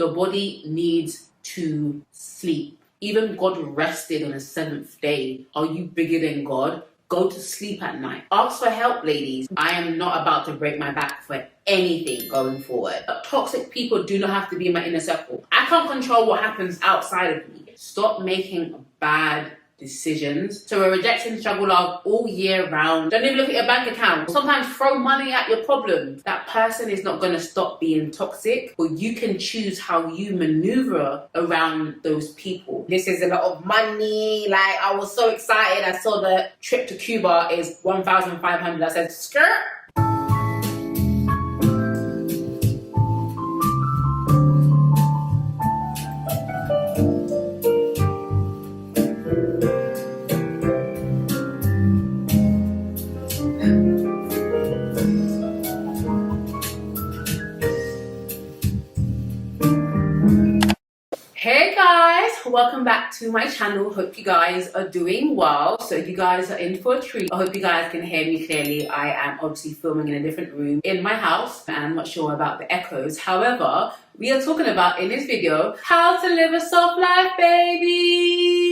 The body needs to sleep. Even God rested on the seventh day. Are you bigger than God? Go to sleep at night. Ask for help, ladies. I am not about to break my back for anything going forward. But toxic people do not have to be in my inner circle. I can't control what happens outside of me. Stop making bad decisions. So we're rejecting struggle love all year round. Don't even look at your bank account. Sometimes throw money at your problems. That person is not going to stop being toxic, but you can choose how you maneuver around those people. This is a lot of money. Like, I was so excited. I saw the trip to Cuba is 1,500. I said, skirt. Hey guys, welcome back to my channel. Hope you guys are doing well. So you guys are in for a treat. I hope you guys can hear me clearly. I am obviously filming in a different room in my house and I'm not sure about the echoes. However, we are talking about in this video how to live a soft life, baby.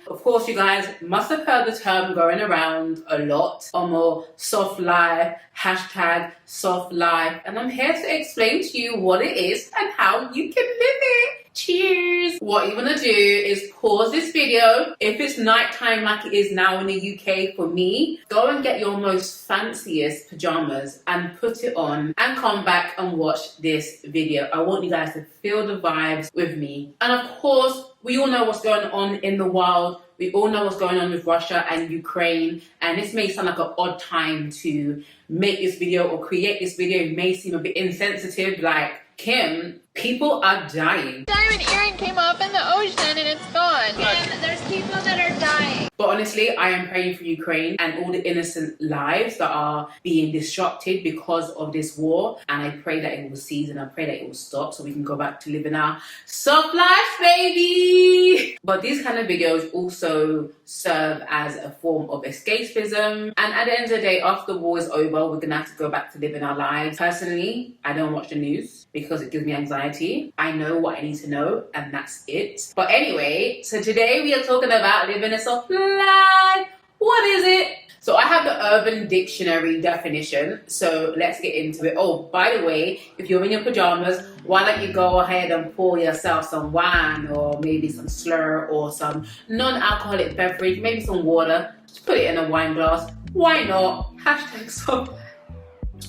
Of course, you guys must have heard the term going around a lot. More soft life, hashtag soft life. And I'm here to explain to you what it is and how you can live it. Cheers! What you want to do is pause this video. If it's nighttime like it is now in the UK for me, go and get your most fanciest pajamas and put it on and come back and watch this video. I want you guys to feel the vibes with me. And of course, we all know what's going on in the world. We all know what's going on with Russia and Ukraine. And this may sound like an odd time to make this video or create this video. It may seem a bit insensitive, like, Kim, people are dying. Diamond earring came off in the ocean and it's gone. Kim, there's people that are dying. But honestly, I am praying for Ukraine and all the innocent lives that are being disrupted because of this war. And I pray that it will cease and I pray that it will stop so we can go back to living our soft life, baby. But these kind of videos also serve as a form of escapism. And at the end of the day, after the war is over, we're going to have to go back to living our lives. Personally, I don't watch the news because it gives me anxiety. I know what I need to know and that's it. But anyway, so today we are talking about living a soft life. What is it? So I have the Urban Dictionary definition, so let's get into it. Oh, by the way, if you're in your pajamas, why don't you go ahead and pour yourself some wine or maybe some slur or some non-alcoholic beverage, maybe some water. Just put it in a wine glass. Why not? Hashtag soft.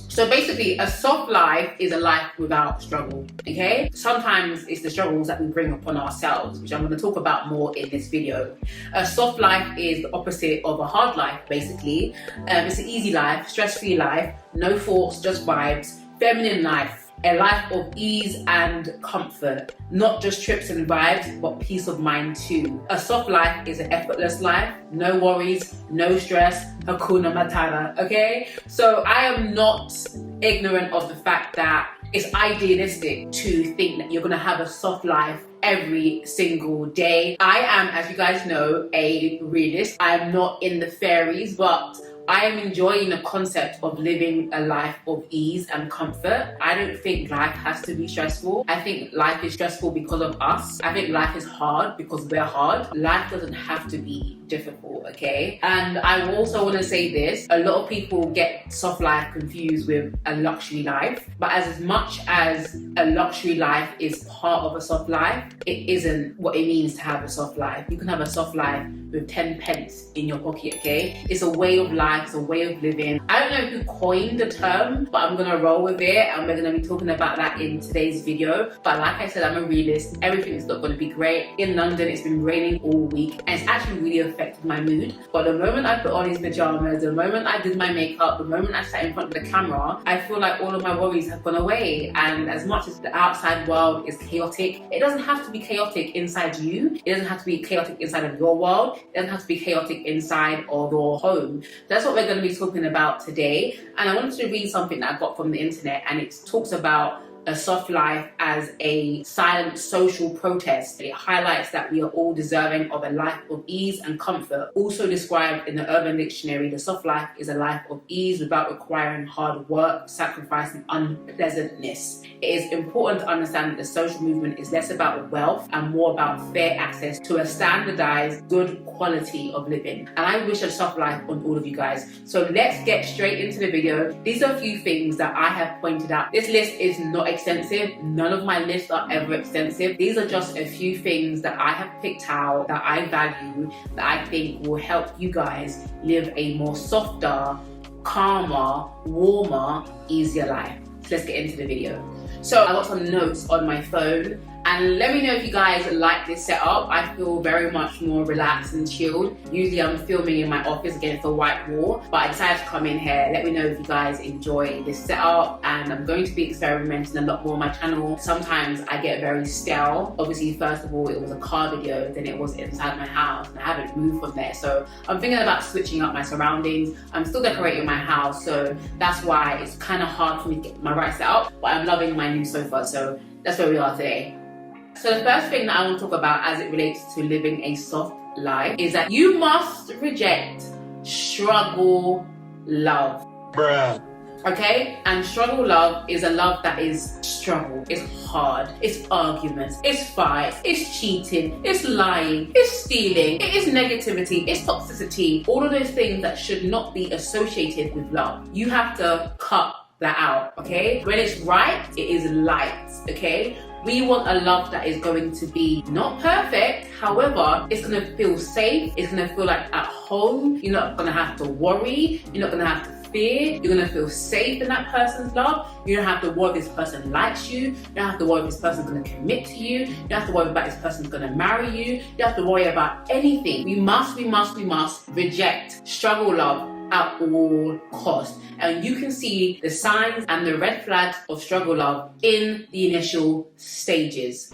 So basically, a soft life is a life without struggle, okay? Sometimes it's the struggles that we bring upon ourselves, which I'm going to talk about more in this video. A soft life is the opposite of a hard life, basically. It's an easy life, stress-free life, no thoughts, just vibes, feminine life. A life of ease and comfort, not just trips and vibes, but peace of mind too. A soft life is an effortless life, no worries, no stress, hakuna matata, okay? So I am not ignorant of the fact that it's idealistic to think that you're gonna have a soft life every single day. I am, as you guys know, a realist. I am not in the fairies, but I am enjoying the concept of living a life of ease and comfort. I don't think life has to be stressful. I think life is stressful because of us. I think life is hard because we're hard. Life doesn't have to be difficult, okay? And I also want to say this. A lot of people get soft life confused with a luxury life. But as much as a luxury life is part of a soft life, it isn't what it means to have a soft life. You can have a soft life with 10 pence in your pocket, okay? It's a way of life, it's a way of living. I don't know who coined the term, but I'm gonna roll with it and we're gonna be talking about that in today's video. But like I said, I'm a realist. Everything is not gonna be great. In London, it's been raining all week and it's actually really affected my mood. But the moment I put on these pajamas, the moment I did my makeup, the moment I sat in front of the camera, I feel like all of my worries have gone away. And as much as the outside world is chaotic, it doesn't have to be chaotic inside you. It doesn't have to be chaotic inside of your world. It doesn't have to be chaotic inside of your home. That's what we're going to be talking about today. And I wanted to read something that I got from the internet, and it talks about a soft life as a silent social protest. It highlights that we are all deserving of a life of ease and comfort. Also described in the Urban Dictionary, the soft life is a life of ease without requiring hard work, sacrifice, and unpleasantness. It is important to understand that the social movement is less about wealth and more about fair access to a standardized, good quality of living. And I wish a soft life on all of you guys. So let's get straight into the video. These are a few things that I have pointed out. This list is not extensive. None of my lists are ever extensive. These are just a few things that I have picked out, that I value, that I think will help you guys live a more softer, calmer, warmer, easier life. So let's get into the video. So I got some notes on my phone, and let me know if you guys like this setup. I feel very much more relaxed and chilled. Usually I'm filming in my office against a white wall, but I decided to come in here. Let me know if you guys enjoy this setup, and I'm going to be experimenting a lot more on my channel. Sometimes I get very stale. Obviously, first of all, it was a car video, then it was inside my house, and I haven't moved from there. So I'm thinking about switching up my surroundings. I'm still decorating my house, so that's why it's kind of hard for me to get my right setup, but I'm loving my new sofa, so that's where we are today. So the first thing that I want to talk about as it relates to living a soft life is that you must reject struggle love. Bruh. Okay? And struggle love is a love that is struggle. It's hard. It's arguments. It's fights. It's cheating. It's lying. It's stealing. It is negativity. It's toxicity. All of those things that should not be associated with love. You have to cut that out, okay? When it's right, it is light, okay? We want a love that is going to be not perfect, however, it's going to feel safe, it's going to feel like at home, you're not going to have to worry, you're not going to have to fear, you're going to feel safe in that person's love, you don't have to worry if this person likes you, you don't have to worry if this person's going to commit to you, you don't have to worry about if this person's going to marry you, you don't have to worry about anything. We must reject struggle love at all costs. And you can see the signs and the red flags of struggle love in the initial stages.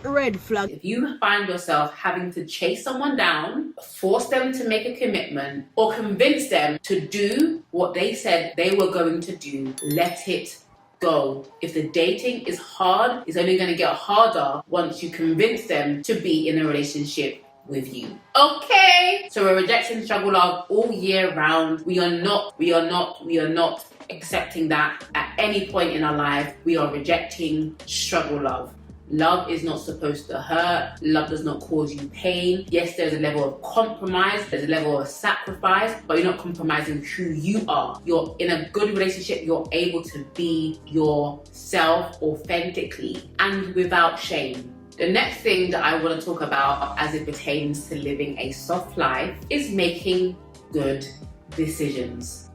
Red flag. If you find yourself having to chase someone down, force them to make a commitment, or convince them to do what they said they were going to do, let it go. If the dating is hard, it's only going to get harder once you convince them to be in a relationship with you. Okay, so we're rejecting struggle love all year round. We are not accepting that at any point in our life. We are rejecting struggle love. Love is not supposed to hurt. Love does not cause you pain. Yes, there's a level of compromise, there's a level of sacrifice, but you're not compromising who you are. You're in a good relationship, you're able to be yourself authentically and without shame. The next thing that I want to talk about as it pertains to living a soft life is making good decisions.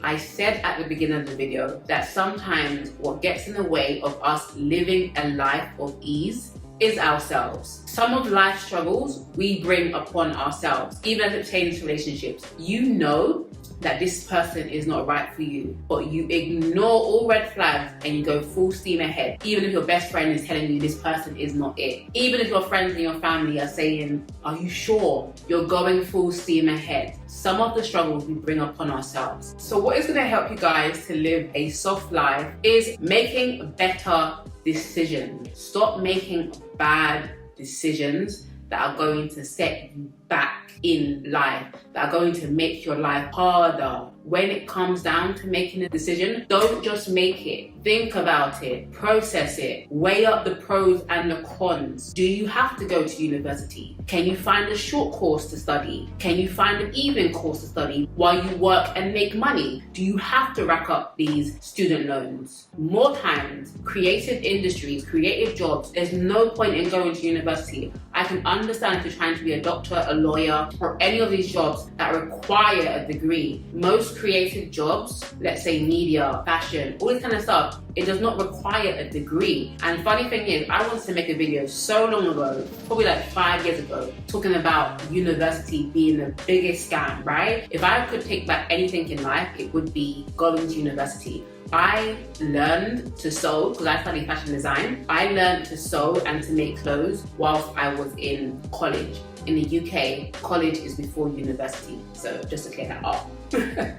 I said at the beginning of the video that sometimes what gets in the way of us living a life of ease is ourselves. Some of life's struggles we bring upon ourselves, even as it pertains to relationships. You know that this person is not right for you, but you ignore all red flags and you go full steam ahead, even if your best friend is telling you this person is not it. Even if your friends and your family are saying, are you sure? You're going full steam ahead. Some of the struggles we bring upon ourselves. So what is going to help you guys to live a soft life is making better decisions. Stop making bad decisions that are going to set you back in life, that are going to make your life harder. When it comes down to making a decision, don't just make it. Think about it, process it, weigh up the pros and the cons. Do you have to go to university? Can you find a short course to study? Can you find an evening course to study while you work and make money? Do you have to rack up these student loans? More times, creative industries, creative jobs, there's no point in going to university. I can understand if you're trying to be a doctor, a lawyer, or any of these jobs that require a degree. Most creative jobs, let's say media, fashion, all this kind of stuff, it does not require a degree. And funny thing is, I wanted to make a video so long ago, probably like 5 years ago, talking about university being the biggest scam, right? If I could take back anything in life, it would be going to university. I learned to sew, because I studied fashion design. I learned to sew and to make clothes whilst I was in college. In the UK, college is before university, so just to clear that up.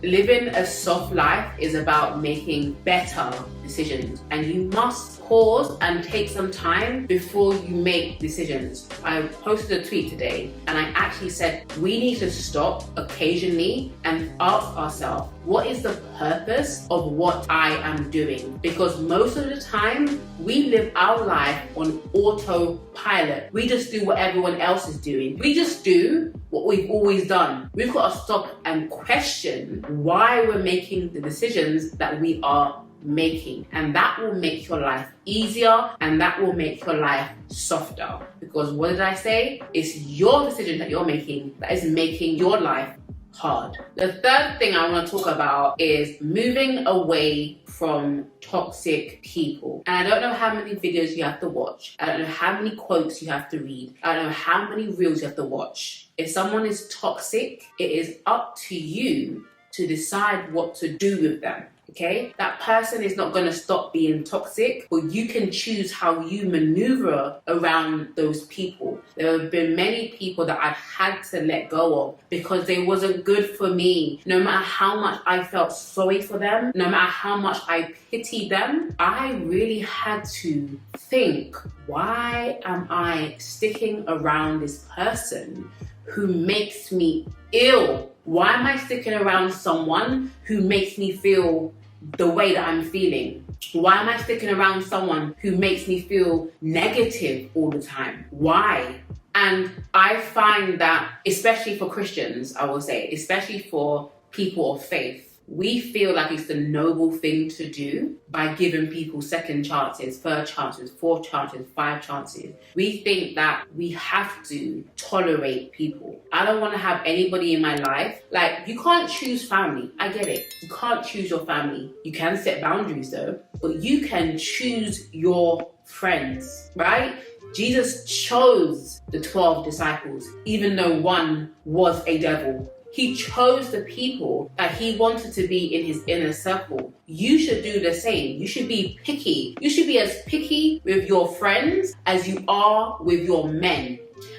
Living a soft life is about making better decisions, and you must pause and take some time before you make decisions. I posted a tweet today and I actually said we need to stop occasionally and ask ourselves, what is the purpose of what I am doing? Because most of the time we live our life on autopilot. We just do what everyone else is doing. We just do what we've always done. We've got to stop and question why we're making the decisions that we are making, and that will make your life easier and that will make your life softer. Because what did I say? It's your decision that you're making that is making your life hard. The third thing I want to talk about is moving away from toxic people. And I don't know how many videos you have to watch. I don't know how many quotes you have to read. I don't know how many reels you have to watch. If someone is toxic, it is up to you to decide what to do with them. Okay, that person is not going to stop being toxic, but you can choose how you maneuver around those people. There have been many people that I've had to let go of because they wasn't good for me. No matter how much I felt sorry for them, no matter how much I pitied them, I really had to think, why am I sticking around this person who makes me ill? Why am I sticking around someone who makes me feel the way that I'm feeling? Why am I sticking around someone who makes me feel negative all the time? Why? And I find that, especially for Christians, I will say, especially for people of faith, we feel like it's the noble thing to do by giving people second chances, third chances, fourth chances, 5 chances. We think that we have to tolerate people. I don't want to have anybody in my life. Like, you can't choose family. I get it. You can't choose your family. You can set boundaries though, but you can choose your friends, right? Jesus chose the 12 disciples, even though one was a devil. He chose the people that he wanted to be in his inner circle. You should do the same. You should be picky. You should be as picky with your friends as you are with your men.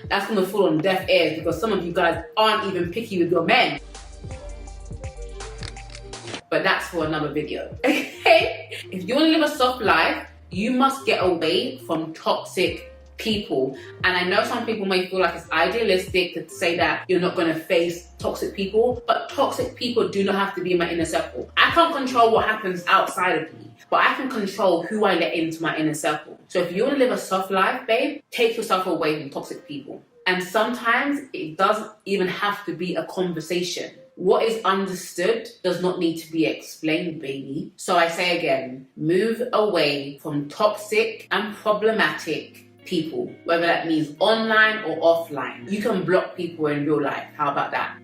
That's going to fall on deaf ears because some of you guys aren't even picky with your men. But that's for another video, okay? If you want to live a soft life, you must get away from toxic people. And I know some people may feel like it's idealistic to say that you're not going to face toxic people, but toxic people do not have to be in my inner circle. I can't control what happens outside of me, but I can control who I let into my inner circle. So if you want to live a soft life, babe, take yourself away from toxic people. And sometimes it doesn't even have to be a conversation. What is understood does not need to be explained, baby. So I say again, move away from toxic and problematic people, whether that means online or offline. You can block people in real life. How about that?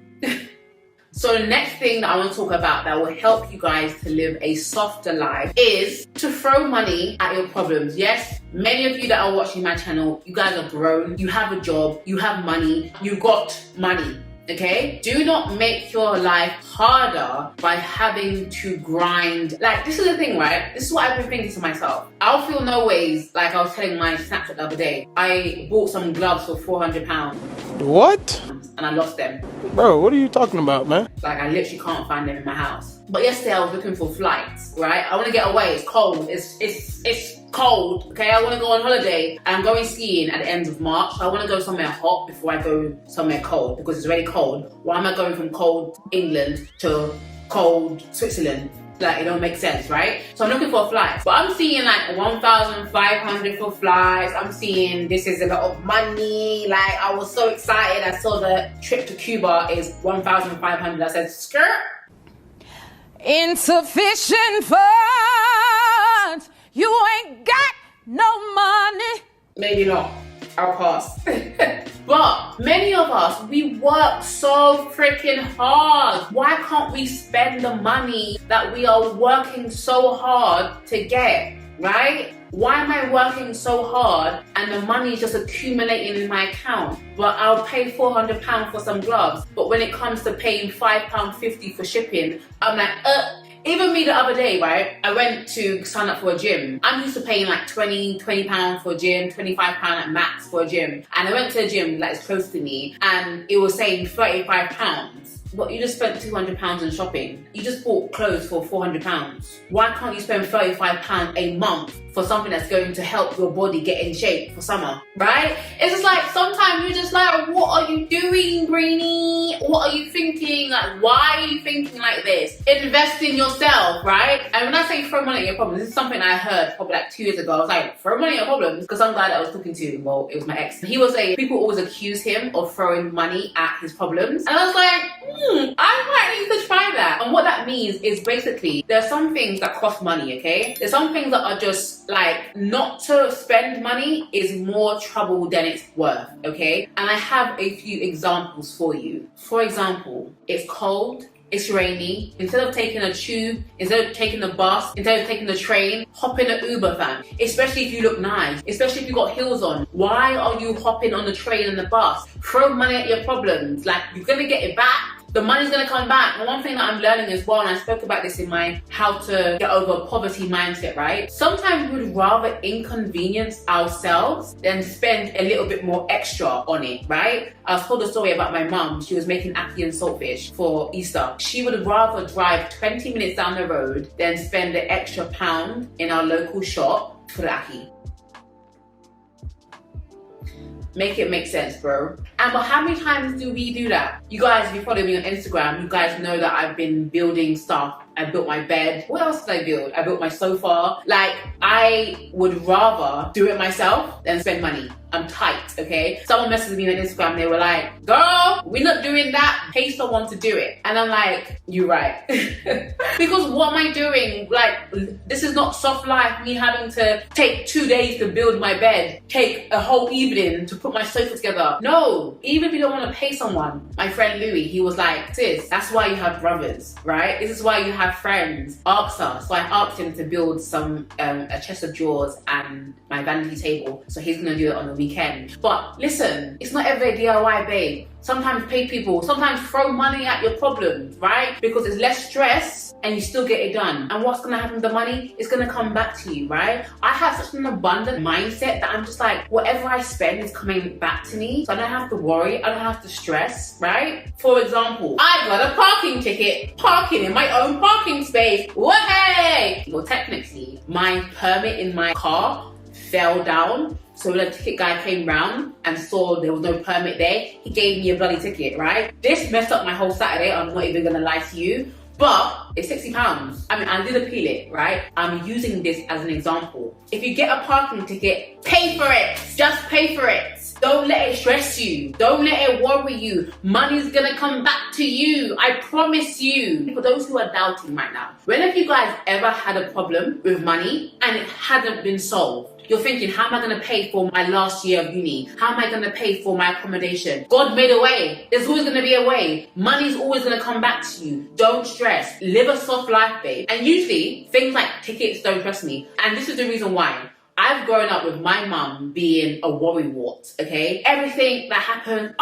So the next thing that I want to talk about that will help you guys to live a softer life is to throw money at your problems. Yes, many of you that are watching my channel, you guys are grown, you have a job, you have money, you got money. Okay? Do not make your life harder by having to grind. Like, this is the thing, right? This is what I've been thinking to myself. I'll feel no ways, like I was telling my Snapchat the other day. I bought some gloves for £400. What? And I lost them. Bro, what are you talking about, man? Like, I literally can't find them in my house. But yesterday I was looking for flights, right? I want to get away. It's cold. It's cold, okay? I want to go on holiday. I'm going skiing at the end of March. So I want to go somewhere hot before I go somewhere cold because it's already cold. Why am I going from cold England to cold Switzerland? Like, it don't make sense, right? So I'm looking for a flight. But I'm seeing like 1,500 for flights. I'm seeing this is a lot of money. Like, I was so excited. I saw the trip to Cuba is 1,500. I said, skirt. Insufficient funds. You ain't got no money. Maybe not. I'll pass. But many of us, we work so freaking hard. Why can't we spend the money that we are working so hard to get, right? Why am I working so hard and the money is just accumulating in my account? But I'll pay £400 for some gloves. But when it comes to paying £5.50 for shipping, I'm like, Even me the other day, right? I went to sign up for a gym. I'm used to paying like £20 for a gym, £25 at max for a gym. And I went to a gym that is close to me and it was saying £35. But you just spent £200 on shopping. You just bought clothes for £400. Why can't you spend £35 a month for something that's going to help your body get in shape for summer, right? It's just like, sometimes you're just like, what are you doing, Breeny? What are you thinking? Like, why are you thinking like this? Invest in yourself, right? And when I say throw money at your problems, this is something I heard probably like 2 years ago. I was like, throw money at your problems? Because some guy that I was talking to, well, it was my ex. He was saying, people always accuse him of throwing money at his problems. And I was like, I might need to try that. And what that means is basically, there are some things that cost money, okay? There's some things that are just like, not to spend money is more trouble than it's worth, okay? And I have a few examples for you. For example, it's cold, it's rainy. Instead of taking a tube, instead of taking the bus, instead of taking the train, hop in an Uber van. Especially if you look nice, especially if you got heels on. Why are you hopping on the train and the bus? Throw money at your problems. Like, you're gonna get it back. The money's gonna come back. And one thing that I'm learning as well, and I spoke about this in my how to get over poverty mindset, right? Sometimes we would rather inconvenience ourselves than spend a little bit more extra on it, right? I was told a story about my mum. She was making ackee and saltfish for Easter. She would rather drive 20 minutes down the road than spend the extra £1 in our local shop for the ackee. Make it make sense, bro. And but how many times do we do that? You guys, if you follow me on Instagram, you guys know that I've been building stuff. I built my bed. What else did I build? I built my sofa. Like, I would rather do it myself than spend money. I'm tight, okay? Someone messaged me on Instagram, they were like, girl, we're not doing that. Pay someone to do it. And I'm like, you're right. Because what am I doing? Like, this is not soft life, me having to take 2 days to build my bed, take a whole evening to put my sofa together. No, even if you don't want to pay someone. My friend Louis, he was like, sis, that's why you have brothers, right? This is why you have friends. Ask her. So I asked him to build a chest of drawers and my vanity table. So he's gonna do it on the weekend. But listen, it's not every DIY, babe. Sometimes pay people, sometimes throw money at your problems, right? Because it's less stress and you still get it done. And what's gonna happen with the money? It's gonna come back to you, right? I have such an abundant mindset that I'm just like, whatever I spend is coming back to me. So I don't have to worry, I don't have to stress, right? For example, I got a parking ticket, parking in my own parking space. Way! Well, technically, my permit in my car fell down. So when the ticket guy came round and saw there was no permit there, he gave me a bloody ticket, right? This messed up my whole Saturday, I'm not even gonna lie to you. But it's £60. I mean, I did appeal it, right? I'm using this as an example. If you get a parking ticket, pay for it. Just pay for it. Don't let it stress you. Don't let it worry you. Money's gonna come back to you. I promise you. For those who are doubting right now, when have you guys ever had a problem with money and it hadn't been solved? You're thinking, how am I going to pay for my last year of uni? How am I going to pay for my accommodation? God made a way. There's always going to be a way. Money's always going to come back to you. Don't stress. Live a soft life, babe. And usually, things like tickets don't stress me. And this is the reason why. I've grown up with my mum being a worrywart, okay? Everything that happened,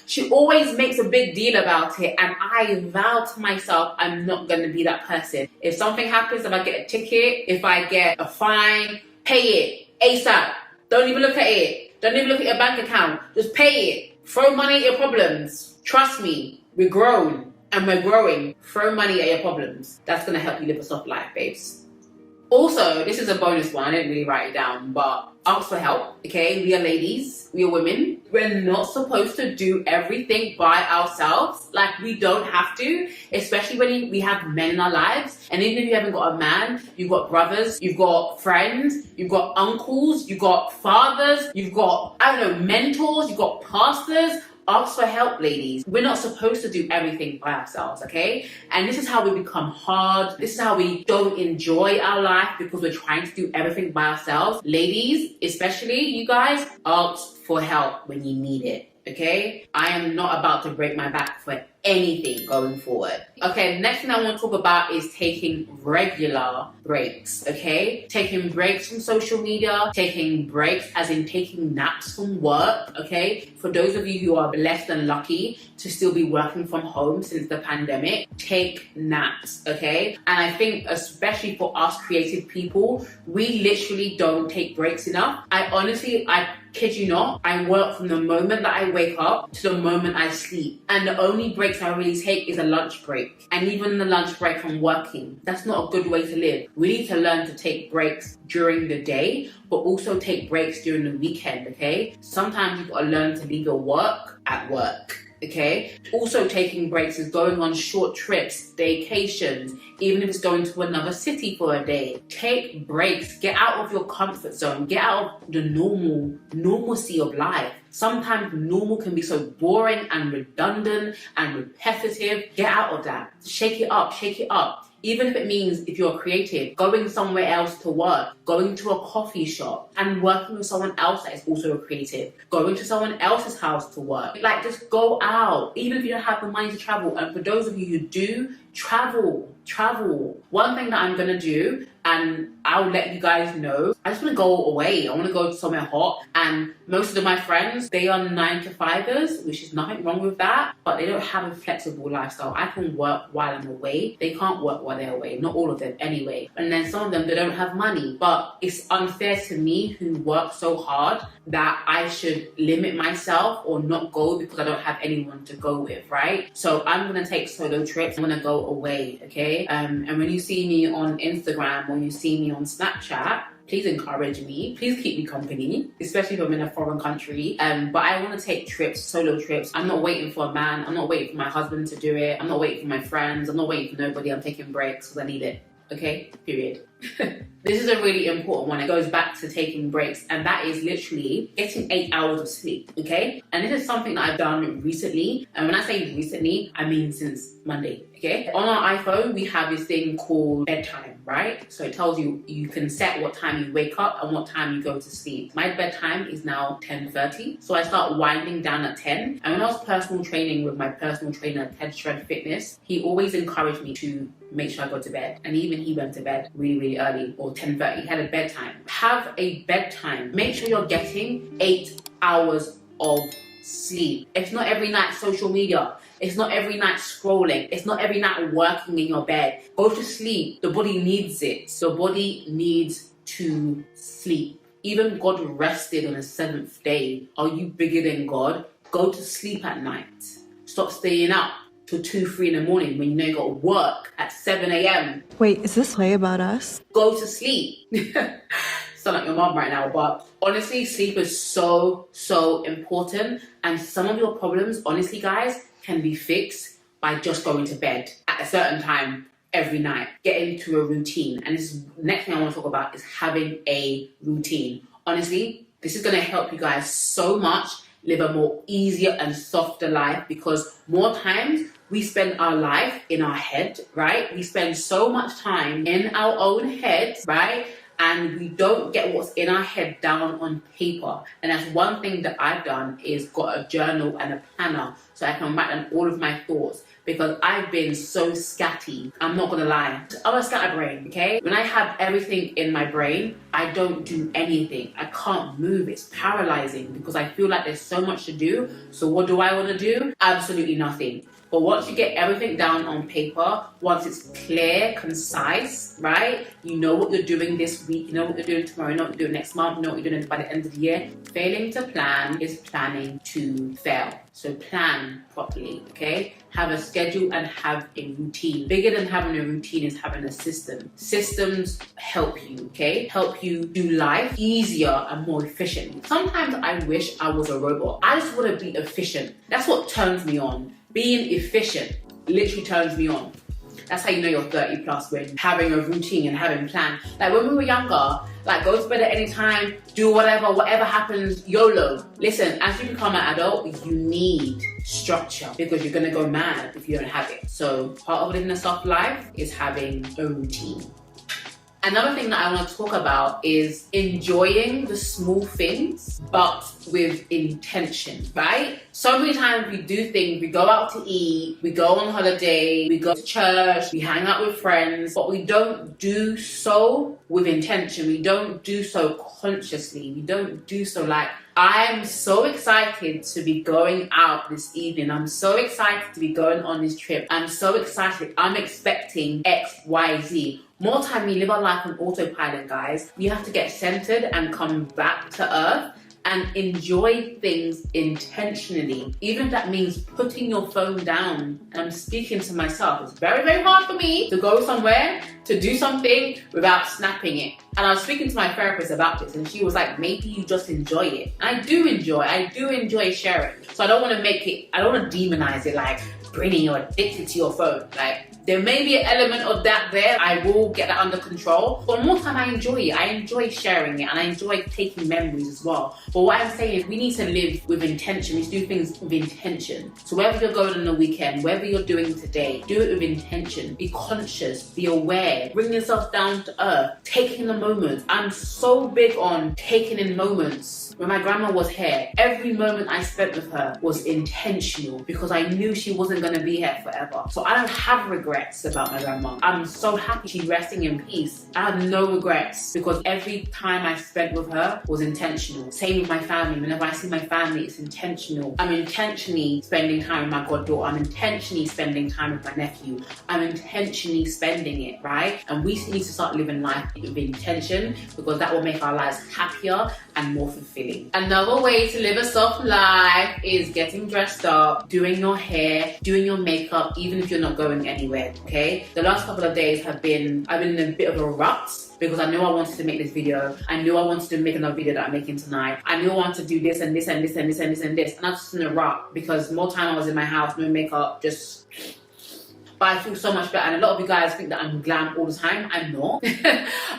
she always makes a big deal about it, and I vow to myself I'm not going to be that person. If something happens, if I get a ticket, if I get a fine, pay it ASAP. Don't even look at it. Don't even look at your bank account. Just pay it. Throw money at your problems. Trust me, we're grown and we're growing. Throw money at your problems. That's going to help you live a soft life, babes. Also, this is a bonus one, I didn't really write it down, but ask for help, okay? We are ladies, we are women. We're not supposed to do everything by ourselves. Like, we don't have to, especially when we have men in our lives. And even if you haven't got a man, you've got brothers, you've got friends, you've got uncles, you've got fathers, you've got, I don't know, mentors, you've got pastors. Ask for help, ladies. We're not supposed to do everything by ourselves, okay? And this is how we become hard. This is how we don't enjoy our life because we're trying to do everything by ourselves. Ladies, especially you guys, ask for help when you need it, okay? I am not about to break my back for anything going forward. Okay, next thing I want to talk about is taking regular breaks, okay? Taking breaks from social media, taking breaks as in taking naps from work, okay? For those of you who are blessed and lucky to still be working from home since the pandemic, take naps, okay? And I think especially for us creative people, we literally don't take breaks enough. I kid you not, I work from the moment that I wake up to the moment I sleep. And the only breaks I really take is a lunch break. And even the lunch break I'm working. That's not a good way to live. We need to learn to take breaks during the day, but also take breaks during the weekend, okay? Sometimes you've got to learn to leave your work at work. Okay, also taking breaks is going on short trips, vacations, even if it's going to another city for a day. Take breaks, get out of your comfort zone, get out of the normalcy of life. Sometimes normal can be so boring and redundant and repetitive. Get out of that. Shake it up, shake it up. Even if it means, if you're creative, going somewhere else to work, going to a coffee shop and working with someone else that is also a creative, going to someone else's house to work. Like, just go out, even if you don't have the money to travel. And for those of you who do, travel. One thing that I'm gonna do, and I'll let you guys know, I just wanna go away. I wanna go somewhere hot. And most of my friends, they are 9-to-5ers, which is nothing wrong with that, but they don't have a flexible lifestyle. I can work while I'm away. They can't work while they're away. Not all of them anyway. And then some of them, they don't have money. But it's unfair to me who work so hard that I should limit myself or not go because I don't have anyone to go with, right? So I'm gonna take solo trips. I'm gonna go away, okay? And when you see me on Instagram, when you see me on Snapchat, please encourage me. Please keep me company, especially if I'm in a foreign country. But I want to take trips, solo trips. I'm not waiting for a man. I'm not waiting for my husband to do it. I'm not waiting for my friends. I'm not waiting for nobody. I'm taking breaks because I need it. Okay? Period. This is a really important one. It goes back to taking breaks, and that is literally getting 8 hours of sleep, okay? And this is something that I've done recently. And when I say recently, I mean since Monday, okay? On our iPhone, we have this thing called bedtime, right? So it tells you, you can set what time you wake up and what time you go to sleep. My bedtime is now 10:30. So I start winding down at 10. And when I was personal training with my personal trainer, Ted Shred Fitness, he always encouraged me to make sure I go to bed. And even he went to bed really, really early, or 10:30. He had a bedtime. Have a bedtime. Make sure you're getting 8 hours of sleep. It's not every night social media. It's not every night scrolling. It's not every night working in your bed. Go to sleep. The body needs it. The body needs to sleep. Even God rested on the 7th day. Are you bigger than God? Go to sleep at night. Stop staying up till 2-3 in the morning when you know you got to work at 7 a.m. Wait, is this play about us? Go to sleep. Sound like your mom right now, but honestly, sleep is so important. And some of your problems, honestly, guys, can be fixed by just going to bed at a certain time every night. Get into a routine. And this is the next thing I want to talk about is having a routine. Honestly, this is going to help you guys so much live a more easier and softer life, because more times we spend our life in our head, right? We spend so much time in our own head, right? And we don't get what's in our head down on paper. And that's one thing that I've done, is got a journal and a planner so I can write down all of my thoughts, because I've been so scatty. I'm not gonna lie. I'm a scatterbrain, okay? When I have everything in my brain, I don't do anything. I can't move. It's paralyzing because I feel like there's so much to do. So what do I wanna do? Absolutely nothing. But once you get everything down on paper, once it's clear, concise, right? You know what you're doing this week, you know what you're doing tomorrow, you know what you're doing next month, you know what you're doing by the end of the year. Failing to plan is planning to fail. So plan properly, okay? Have a schedule and have a routine. Bigger than having a routine is having a system. Systems help you, okay? Help you do life easier and more efficiently. Sometimes I wish I was a robot. I just want to be efficient. That's what turns me on. Being efficient literally turns me on. That's how you know you're 30 plus, when having a routine and having plans. Like when we were younger, like go to bed at any time, do whatever happens, YOLO. Listen, as you become an adult, you need structure, because you're gonna go mad if you don't have it. So part of living a soft life is having a routine. Another thing that I want to talk about is enjoying the small things, but with intention, right? So many times we do things, we go out to eat, we go on holiday, we go to church, we hang out with friends, but we don't do so with intention. We don't do so consciously. We don't do so like, I'm so excited to be going out this evening. I'm so excited to be going on this trip. I'm so excited. I'm expecting X, Y, Z. More time we live our life on autopilot, guys. We have to get centered and come back to earth and enjoy things intentionally. Even if that means putting your phone down. And I'm speaking to myself. It's very, very hard for me to go somewhere, to do something without snapping it. And I was speaking to my therapist about this and she was like, maybe you just enjoy it. I do enjoy sharing. So I don't want to demonize it like, Breeny, you're addicted to your phone. Like, there may be an element of that there. I will get that under control. But more time, I enjoy it. I enjoy sharing it and I enjoy taking memories as well. But what I'm saying is we need to live with intention. We need to do things with intention. So wherever you're going on the weekend, wherever you're doing today, do it with intention. Be conscious, be aware, bring yourself down to earth, taking the moment. I'm so big on taking in moments. When my grandma was here, every moment I spent with her was intentional because I knew she wasn't going to be here forever. So I don't have regrets about my grandma. I'm so happy she's resting in peace. I have no regrets because every time I spent with her was intentional. Same with my family. Whenever I see my family, it's intentional. I'm intentionally spending time with my goddaughter. I'm intentionally spending time with my nephew. I'm intentionally spending it, right? And we need to start living life with intention because that will make our lives happier and more fulfilling. Another way to live a soft life is getting dressed up, doing your hair, doing your makeup, even if you're not going anywhere, okay? The last couple of days I've been in a bit of a rut because I knew I wanted to make this video. I knew I wanted to make another video that I'm making tonight. I knew I wanted to do this and this and this and this and this and this. And I was just in a rut because more time I was in my house, no makeup, just... But I feel so much better. And a lot of you guys think that I'm glam all the time. I'm not.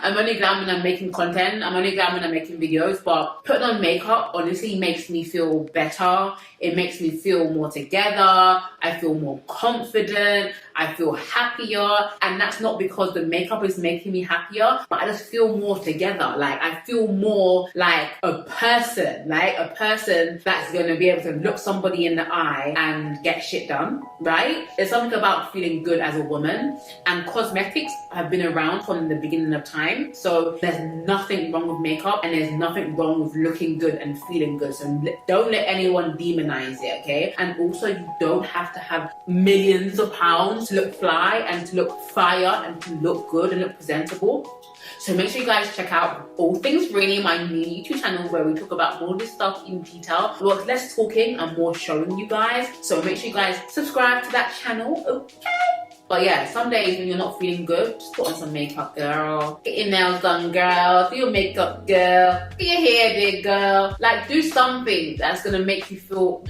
I'm only glam when I'm making content. I'm only glam when I'm making videos. But putting on makeup honestly makes me feel better. It makes me feel more together. I feel more confident. I feel happier. And that's not because the makeup is making me happier, but I just feel more together. Like I feel more like a person that's going to be able to look somebody in the eye and get shit done, right? There's something about feeling good as a woman, and cosmetics have been around from the beginning of time. So there's nothing wrong with makeup and there's nothing wrong with looking good and feeling good. So don't let anyone demonize it, okay? And also you don't have to have millions of pounds to look fly and to look fire and to look good and look presentable. So make sure you guys check out All Things Breeny, my new YouTube channel where we talk about all this stuff in detail. Well, less talking and more showing you guys. So make sure you guys subscribe to that channel, okay? But yeah, some days when you're not feeling good, just put on some makeup, girl. Get your nails done, girl. Do your makeup, girl. Get your hair did, girl. Like, do something that's gonna make you feel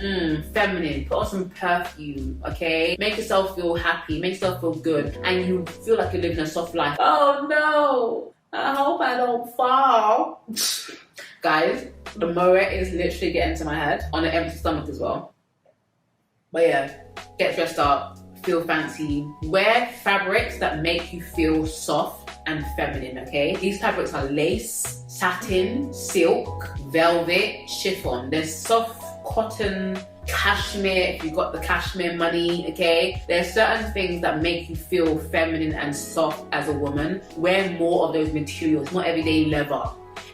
feminine. Put on some perfume, okay? Make yourself feel happy. Make yourself feel good. And you feel like you're living a soft life. Oh no! I hope I don't fall. Guys, the moat is literally getting to my head on an empty stomach as well. But yeah, get dressed up. Feel fancy. Wear fabrics that make you feel soft and feminine, okay? These fabrics are lace, satin, silk, velvet, chiffon. There's soft cotton, cashmere, if you've got the cashmere money, okay? There's certain things that make you feel feminine and soft as a woman. Wear more of those materials, not everyday leather.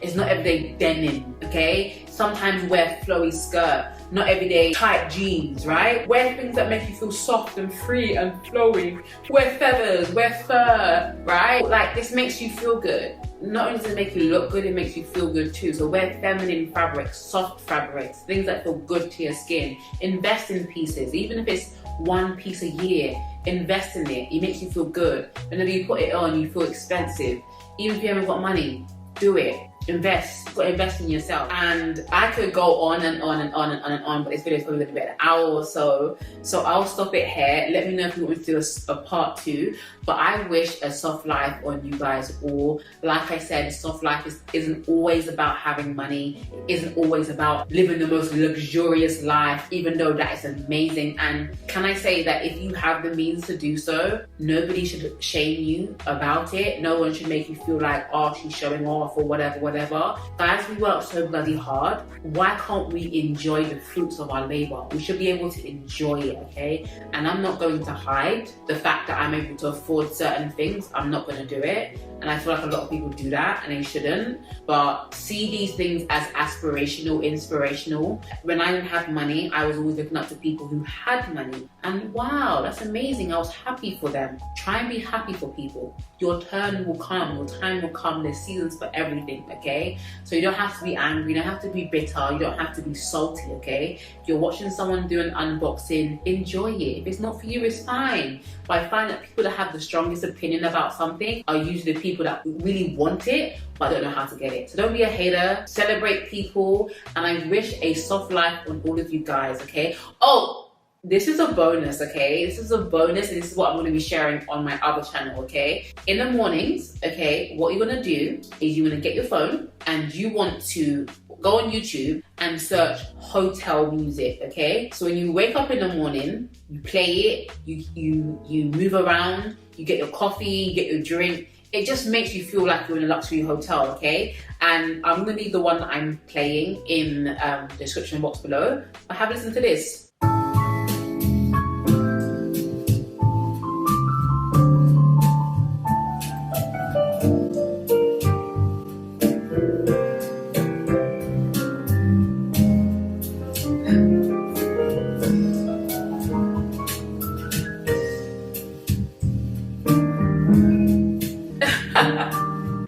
It's not everyday denim, okay? Sometimes wear flowy skirt, not everyday tight jeans, right? Wear things that make you feel soft and free and flowy. Wear feathers, wear fur, right? Like, this makes you feel good. Not only does it make you look good, it makes you feel good too. So wear feminine fabrics, soft fabrics, things that feel good to your skin. Invest in pieces, even if it's one piece a year, invest in it. It makes you feel good. Whenever you put it on, you feel expensive. Even if you haven't got money, do it. invest. You've got to invest in yourself. And I could go on and on and on and on and on, but this video is probably going to be an hour or so. So I'll stop it here. Let me know if you want me to do a part 2. But I wish a soft life on you guys all. Like I said, soft life isn't always about having money. It isn't always about living the most luxurious life, even though that is amazing. And can I say that if you have the means to do so, nobody should shame you about it. No one should make you feel like, oh, she's showing off or whatever. Guys, we work so bloody hard. Why can't we enjoy the fruits of our labor? We should be able to enjoy it, okay? And I'm not going to hide the fact that I'm able to afford certain things. I'm not going to do it. And I feel like a lot of people do that and they shouldn't. But see these things as aspirational, inspirational. When I didn't have money, I was always looking up to people who had money. And wow, that's amazing. I was happy for them. Try and be happy for people. Your turn will come. Your time will come. There's seasons for everything, okay? So you don't have to be angry. You don't have to be bitter. You don't have to be salty, okay? If you're watching someone do an unboxing, enjoy it. If it's not for you, it's fine. But I find that people that have the strongest opinion about something are usually the people that really want it but don't know how to get it. So don't be a hater. Celebrate people. And I wish a soft life on all of you guys, okay? Oh, this is a bonus, okay? This is a bonus, and this is what I'm going to be sharing on my other channel, okay? In the mornings, okay, what you're going to do is you're going to get your phone and you want to go on YouTube and search hotel music, okay? So when you wake up in the morning, you play it, you move around, you get your coffee, you get your drink. It just makes you feel like you're in a luxury hotel, okay? And I'm going to leave the one that I'm playing in the description box below. But have a listen to this.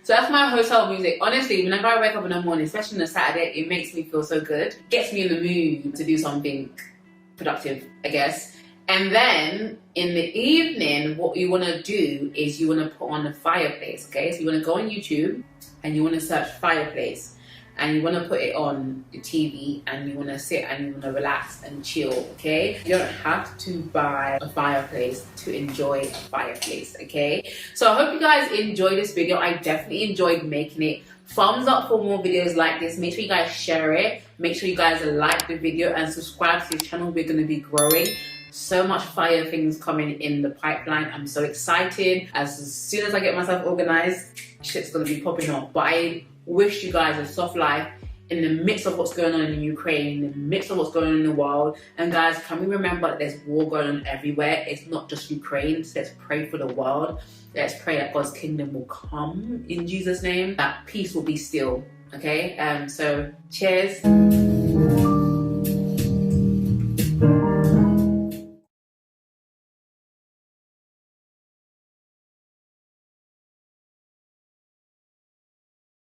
So that's my hotel music. Honestly, whenever I wake up in the morning, especially on a Saturday, it makes me feel so good. Gets me in the mood to do something productive, I guess. And then in the evening, what you want to do is you want to put on a fireplace, okay? So you want to go on YouTube and you want to search fireplace. And you want to put it on the TV and you want to sit and you want to relax and chill, okay? You don't have to buy a fireplace to enjoy a fireplace, okay? So I hope you guys enjoyed this video. I definitely enjoyed making it. Thumbs up for more videos like this. Make sure you guys share it. Make sure you guys like the video and subscribe to this channel. We're going to be growing. So much fire things coming in the pipeline. I'm so excited. As soon as I get myself organized, shit's going to be popping off. But I wish you guys a soft life in the midst of what's going on in Ukraine, in the midst of what's going on in the world. And guys, can we remember that there's war going on everywhere? It's not just Ukraine. So let's pray for the world. Let's pray that God's kingdom will come in Jesus' name. That peace will be still. Okay? So cheers.